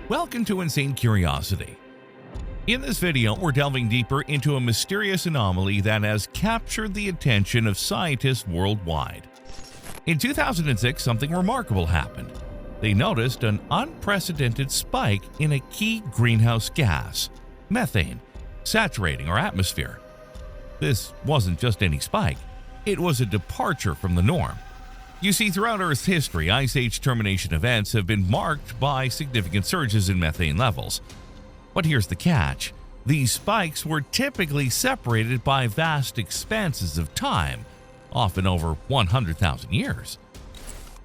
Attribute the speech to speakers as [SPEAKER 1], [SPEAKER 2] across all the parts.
[SPEAKER 1] Welcome to Insane Curiosity. In this video, we're delving deeper into a mysterious anomaly that has captured the attention of scientists worldwide. In 2006, something remarkable happened. They noticed an unprecedented spike in a key greenhouse gas, methane, saturating our atmosphere. This wasn't just any spike, it was a departure from the norm. You see, throughout Earth's history, Ice Age termination events have been marked by significant surges in methane levels. But here's the catch. These spikes were typically separated by vast expanses of time, often over 100,000 years.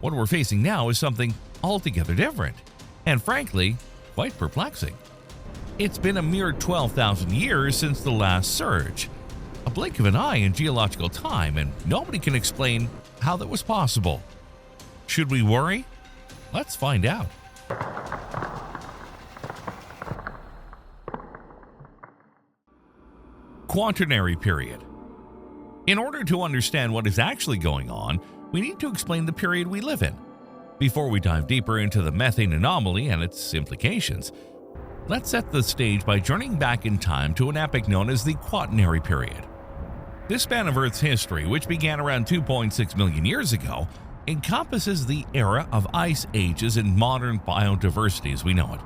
[SPEAKER 1] What we're facing now is something altogether different, and frankly, quite perplexing. It's been a mere 12,000 years since the last surge, a blink of an eye in geological time, and nobody can explain how that was possible. Should we worry? Let's find out. Quaternary period. In order to understand what is actually going on, we need to explain the period we live in. Before we dive deeper into the methane anomaly and its implications, let's set the stage by journeying back in time to an epoch known as the Quaternary period. This span of Earth's history, which began around 2.6 million years ago, encompasses the era of ice ages and modern biodiversity as we know it.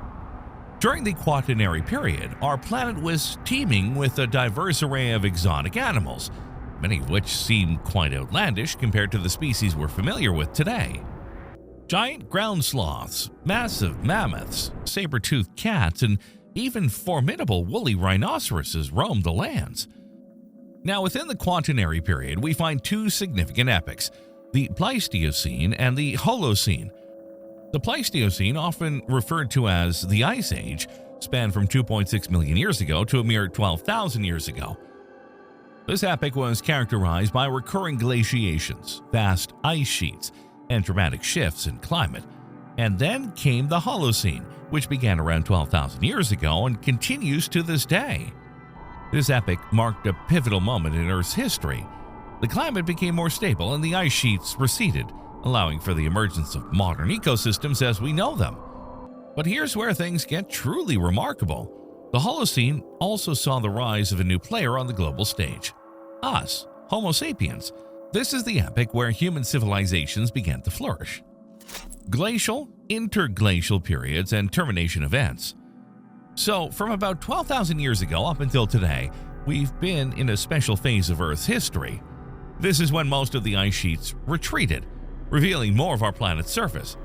[SPEAKER 1] During the Quaternary period, our planet was teeming with a diverse array of exotic animals, many of which seem quite outlandish compared to the species we're familiar with today. Giant ground sloths, massive mammoths, saber-toothed cats, and even formidable woolly rhinoceroses roamed the lands. Now, within the Quaternary period, we find two significant epochs, the Pleistocene and the Holocene. The Pleistocene, often referred to as the Ice Age, spanned from 2.6 million years ago to a mere 12,000 years ago. This epoch was characterized by recurring glaciations, vast ice sheets, and dramatic shifts in climate. And then came the Holocene, which began around 12,000 years ago and continues to this day. This epoch marked a pivotal moment in Earth's history. The climate became more stable and the ice sheets receded, allowing for the emergence of modern ecosystems as we know them. But here's where things get truly remarkable. The Holocene also saw the rise of a new player on the global stage. Us, Homo sapiens. This is the epoch where human civilizations began to flourish. Glacial, interglacial periods, and termination events. So, from about 12,000 years ago up until today, we've been in a special phase of Earth's history. This is when most of the ice sheets retreated, revealing more of our planet's surface.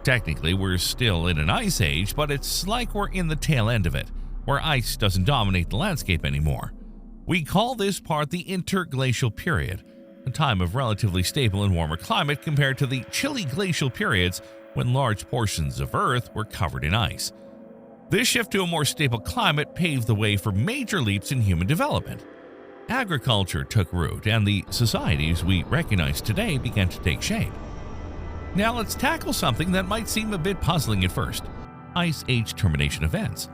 [SPEAKER 1] Technically, we're still in an ice age, but it's like we're in the tail end of it, where ice doesn't dominate the landscape anymore. We call this part the Interglacial period, a time of relatively stable and warmer climate compared to the chilly glacial periods when large portions of Earth were covered in ice. This shift to a more stable climate paved the way for major leaps in human development. Agriculture took root, and the societies we recognize today began to take shape. Now let's tackle something that might seem a bit puzzling at first: Ice Age termination events.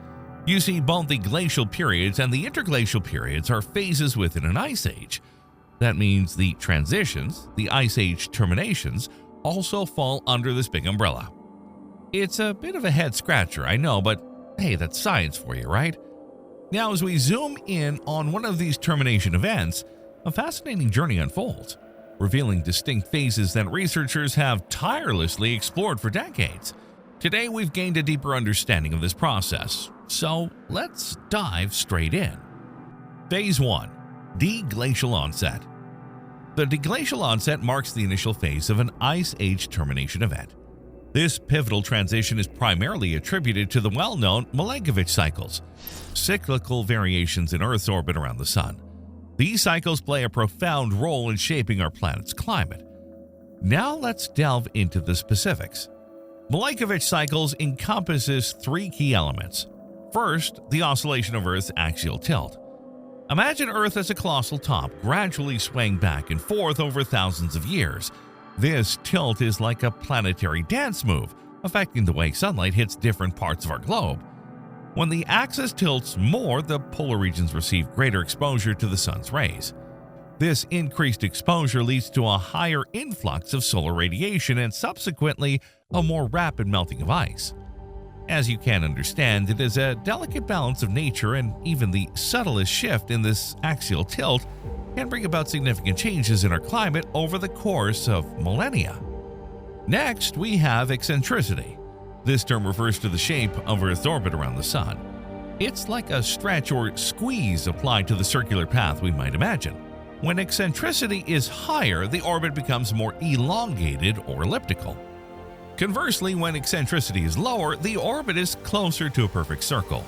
[SPEAKER 1] You see, both the glacial periods and the interglacial periods are phases within an ice age. That means the transitions, the Ice Age terminations, also fall under this big umbrella. It's a bit of a head-scratcher, I know, but hey, that's science for you, right? Now, as we zoom in on one of these termination events, a fascinating journey unfolds, revealing distinct phases that researchers have tirelessly explored for decades. Today, we've gained a deeper understanding of this process, so let's dive straight in. Phase 1. Deglacial onset. The deglacial onset marks the initial phase of an Ice Age termination event. This pivotal transition is primarily attributed to the well-known Milankovitch cycles, cyclical variations in Earth's orbit around the Sun. These cycles play a profound role in shaping our planet's climate. Now let's delve into the specifics. Milankovitch cycles encompasses three key elements. First, the oscillation of Earth's axial tilt. Imagine Earth as a colossal top, gradually swaying back and forth over thousands of years. This tilt is like a planetary dance move, affecting the way sunlight hits different parts of our globe. When the axis tilts more, the polar regions receive greater exposure to the sun's rays. This increased exposure leads to a higher influx of solar radiation and subsequently a more rapid melting of ice. As you can understand, it is a delicate balance of nature, and even the subtlest shift in this axial tilt can bring about significant changes in our climate over the course of millennia. Next, we have eccentricity. This term refers to the shape of Earth's orbit around the Sun. It's like a stretch or squeeze applied to the circular path we might imagine. When eccentricity is higher, the orbit becomes more elongated or elliptical. Conversely, when eccentricity is lower, the orbit is closer to a perfect circle.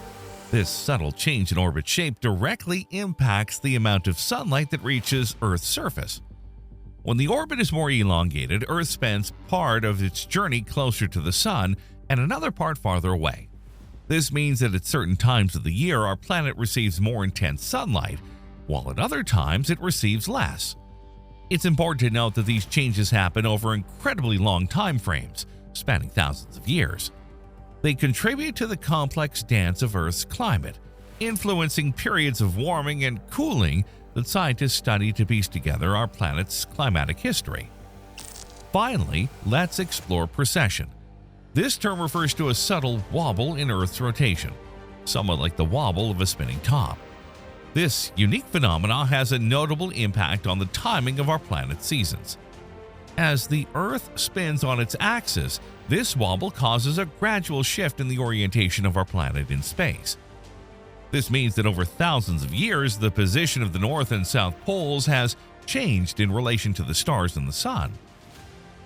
[SPEAKER 1] This subtle change in orbit shape directly impacts the amount of sunlight that reaches Earth's surface. When the orbit is more elongated, Earth spends part of its journey closer to the Sun and another part farther away. This means that at certain times of the year, our planet receives more intense sunlight, while at other times it receives less. It's important to note that these changes happen over incredibly long time frames, spanning thousands of years. They contribute to the complex dance of Earth's climate, influencing periods of warming and cooling that scientists study to piece together our planet's climatic history. Finally, let's explore precession. This term refers to a subtle wobble in Earth's rotation, somewhat like the wobble of a spinning top. This unique phenomenon has a notable impact on the timing of our planet's seasons. As the Earth spins on its axis, this wobble causes a gradual shift in the orientation of our planet in space. This means that over thousands of years, the position of the North and South poles has changed in relation to the stars and the Sun.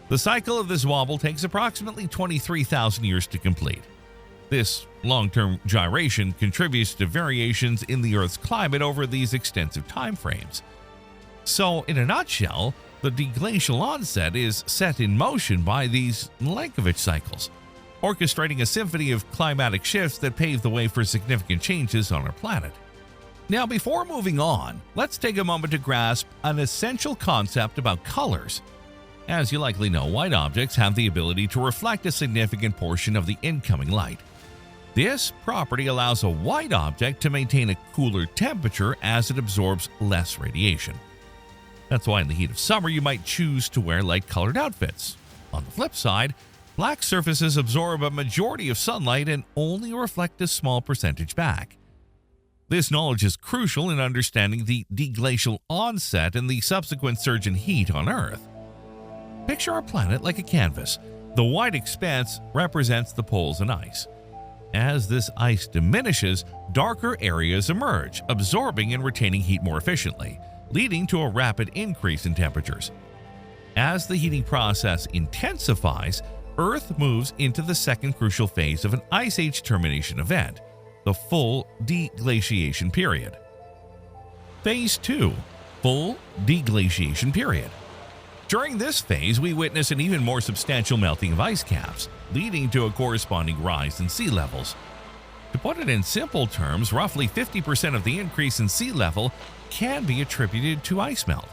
[SPEAKER 1] The cycle of this wobble takes approximately 23,000 years to complete. This long-term gyration contributes to variations in the Earth's climate over these extensive time frames. So, in a nutshell, the deglacial onset is set in motion by these Milankovitch cycles, orchestrating a symphony of climatic shifts that pave the way for significant changes on our planet. Now, before moving on, let's take a moment to grasp an essential concept about colors. As you likely know, white objects have the ability to reflect a significant portion of the incoming light. This property allows a white object to maintain a cooler temperature as it absorbs less radiation. That's why in the heat of summer you might choose to wear light-colored outfits. On the flip side, black surfaces absorb a majority of sunlight and only reflect a small percentage back. This knowledge is crucial in understanding the deglacial onset and the subsequent surge in heat on Earth. Picture our planet like a canvas. The white expanse represents the poles and ice. As this ice diminishes, darker areas emerge, absorbing and retaining heat more efficiently, leading to a rapid increase in temperatures. As the heating process intensifies, Earth moves into the second crucial phase of an ice age termination event, the full deglaciation period. Phase 2, full deglaciation period. During this phase, we witness an even more substantial melting of ice caps, leading to a corresponding rise in sea levels. To put it in simple terms, roughly 50% of the increase in sea level can be attributed to ice melt.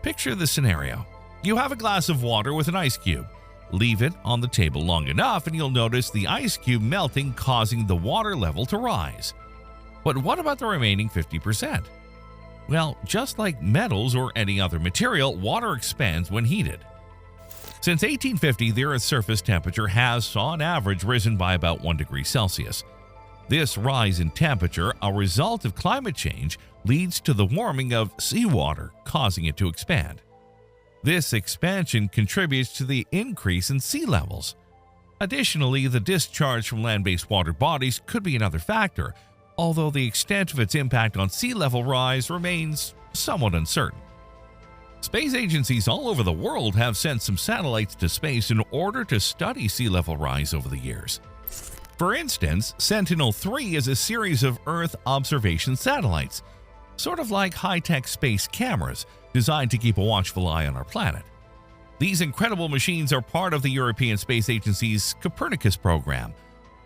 [SPEAKER 1] Picture the scenario. You have a glass of water with an ice cube. Leave it on the table long enough and you'll notice the ice cube melting, causing the water level to rise. But what about the remaining 50%? Well, just like metals or any other material, water expands when heated. Since 1850, the Earth's surface temperature has, on average, risen by about 1 degree Celsius. This rise in temperature, a result of climate change, leads to the warming of seawater, causing it to expand. This expansion contributes to the increase in sea levels. Additionally, the discharge from land-based water bodies could be another factor, although the extent of its impact on sea level rise remains somewhat uncertain. Space agencies all over the world have sent some satellites to space in order to study sea level rise over the years. For instance, Sentinel-3 is a series of Earth observation satellites, sort of like high-tech space cameras designed to keep a watchful eye on our planet. These incredible machines are part of the European Space Agency's Copernicus program,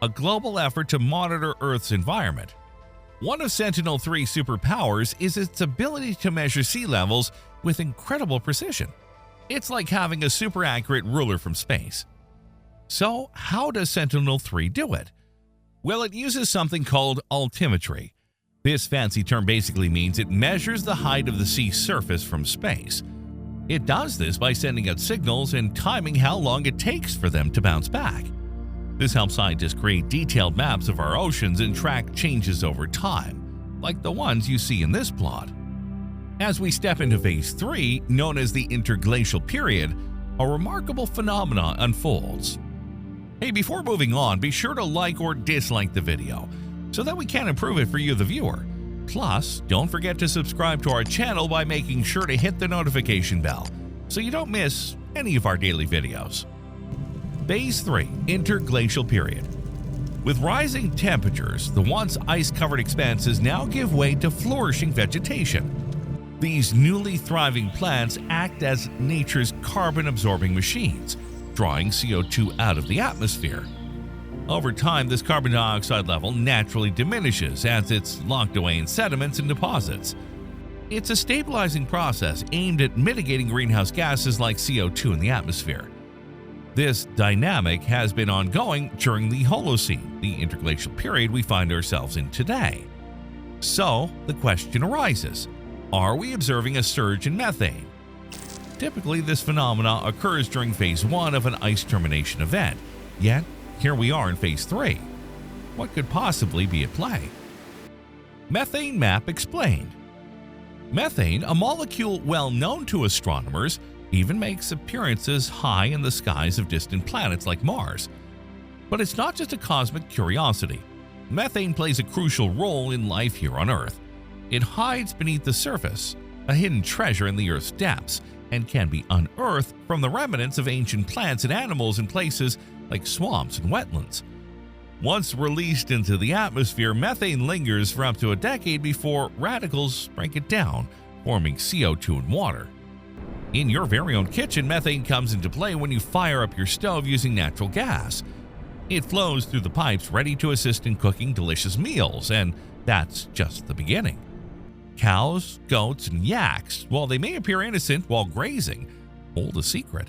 [SPEAKER 1] a global effort to monitor Earth's environment. One of Sentinel-3's superpowers is its ability to measure sea levels with incredible precision. It's like having a super accurate ruler from space. So, how does Sentinel-3 do it? Well, it uses something called altimetry. This fancy term basically means it measures the height of the sea surface from space. It does this by sending out signals and timing how long it takes for them to bounce back. This helps scientists create detailed maps of our oceans and track changes over time, like the ones you see in this plot. As we step into Phase 3, known as the Interglacial period, a remarkable phenomenon unfolds. Hey, before moving on, be sure to like or dislike the video so that we can improve it for you, the viewer. Plus, don't forget to subscribe to our channel by making sure to hit the notification bell so you don't miss any of our daily videos. Phase 3, Interglacial period. With rising temperatures, the once ice-covered expanses now give way to flourishing vegetation. These newly thriving plants act as nature's carbon-absorbing machines, drawing CO2 out of the atmosphere. Over time, this carbon dioxide level naturally diminishes as it's locked away in sediments and deposits. It's a stabilizing process aimed at mitigating greenhouse gases like CO2 in the atmosphere. This dynamic has been ongoing during the Holocene, the interglacial period we find ourselves in today. So, the question arises, are we observing a surge in methane? Typically, this phenomenon occurs during Phase 1 of an ice termination event, yet here we are in Phase 3. What could possibly be at play? Methane map explained. Methane, a molecule well known to astronomers, even makes appearances high in the skies of distant planets like Mars. But it's not just a cosmic curiosity. Methane plays a crucial role in life here on Earth. It hides beneath the surface, a hidden treasure in the Earth's depths, and can be unearthed from the remnants of ancient plants and animals in places like swamps and wetlands. Once released into the atmosphere, methane lingers for up to a decade before radicals break it down, forming CO2 and water. In your very own kitchen, methane comes into play when you fire up your stove using natural gas. It flows through the pipes ready to assist in cooking delicious meals, and that's just the beginning. Cows, goats, and yaks, while they may appear innocent while grazing, hold a secret.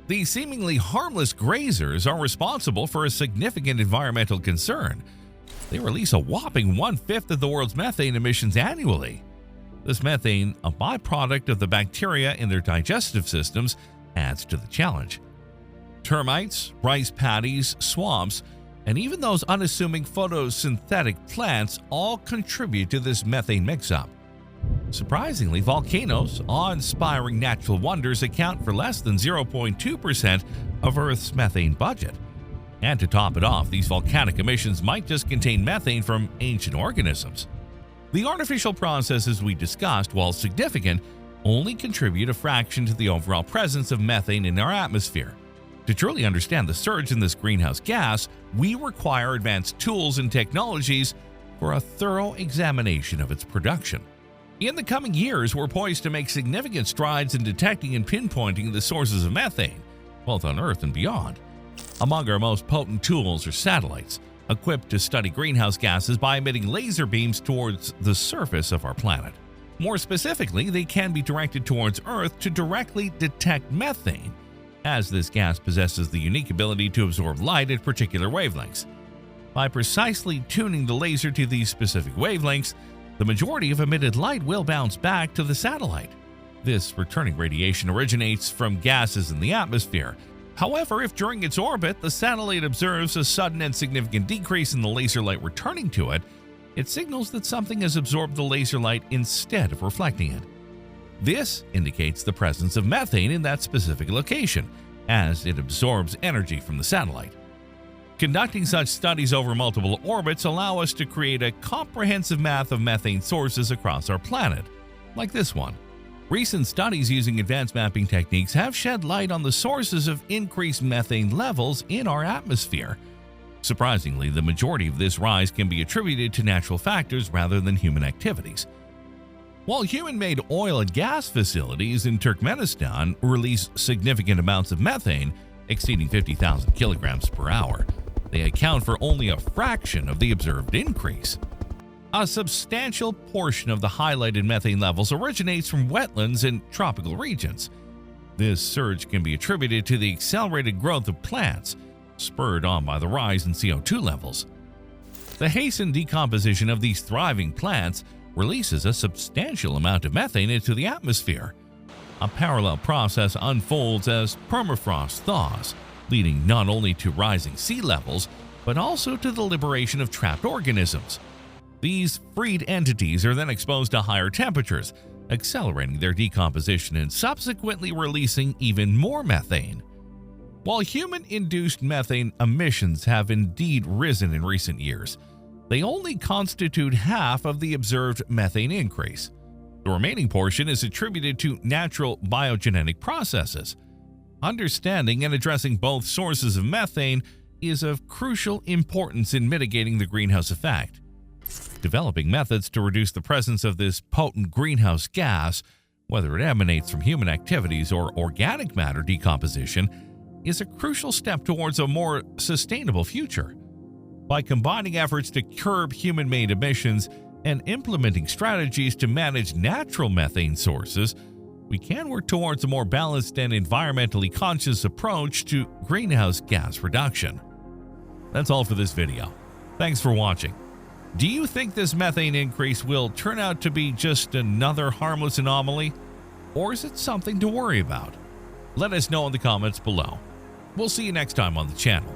[SPEAKER 1] These seemingly harmless grazers are responsible for a significant environmental concern. They release a whopping 1/5 of the world's methane emissions annually. This methane, a byproduct of the bacteria in their digestive systems, adds to the challenge. Termites, rice paddies, swamps, and even those unassuming photosynthetic plants all contribute to this methane mix-up. Surprisingly, volcanoes, awe-inspiring natural wonders, account for less than 0.2% of Earth's methane budget. And to top it off, these volcanic emissions might just contain methane from ancient organisms. The artificial processes we discussed, while significant, only contribute a fraction to the overall presence of methane in our atmosphere. To truly understand the surge in this greenhouse gas, we require advanced tools and technologies for a thorough examination of its production. In the coming years, we're poised to make significant strides in detecting and pinpointing the sources of methane, both on Earth and beyond. Among our most potent tools are satellites, equipped to study greenhouse gases by emitting laser beams towards the surface of our planet. More specifically, they can be directed towards Earth to directly detect methane, as this gas possesses the unique ability to absorb light at particular wavelengths. By precisely tuning the laser to these specific wavelengths, the majority of emitted light will bounce back to the satellite. This returning radiation originates from gases in the atmosphere. However, if during its orbit the satellite observes a sudden and significant decrease in the laser light returning to it, it signals that something has absorbed the laser light instead of reflecting it. This indicates the presence of methane in that specific location, as it absorbs energy from the satellite. Conducting such studies over multiple orbits allow us to create a comprehensive map of methane sources across our planet, like this one. Recent studies using advanced mapping techniques have shed light on the sources of increased methane levels in our atmosphere. Surprisingly, the majority of this rise can be attributed to natural factors rather than human activities. While human-made oil and gas facilities in Turkmenistan release significant amounts of methane, exceeding 50,000 kilograms per hour, they account for only a fraction of the observed increase. A substantial portion of the highlighted methane levels originates from wetlands in tropical regions. This surge can be attributed to the accelerated growth of plants, spurred on by the rise in CO2 levels. The hastened decomposition of these thriving plants releases a substantial amount of methane into the atmosphere. A parallel process unfolds as permafrost thaws, leading not only to rising sea levels, but also to the liberation of trapped organisms. These freed entities are then exposed to higher temperatures, accelerating their decomposition and subsequently releasing even more methane. While human-induced methane emissions have indeed risen in recent years, they only constitute half of the observed methane increase. The remaining portion is attributed to natural biogenetic processes. Understanding and addressing both sources of methane is of crucial importance in mitigating the greenhouse effect. Developing methods to reduce the presence of this potent greenhouse gas, whether it emanates from human activities or organic matter decomposition, is a crucial step towards a more sustainable future. By combining efforts to curb human-made emissions and implementing strategies to manage natural methane sources, we can work towards a more balanced and environmentally conscious approach to greenhouse gas reduction. That's all for this video. Thanks for watching. Do you think this methane increase will turn out to be just another harmless anomaly, or is it something to worry about? Let us know in the comments below. We'll see you next time on the channel.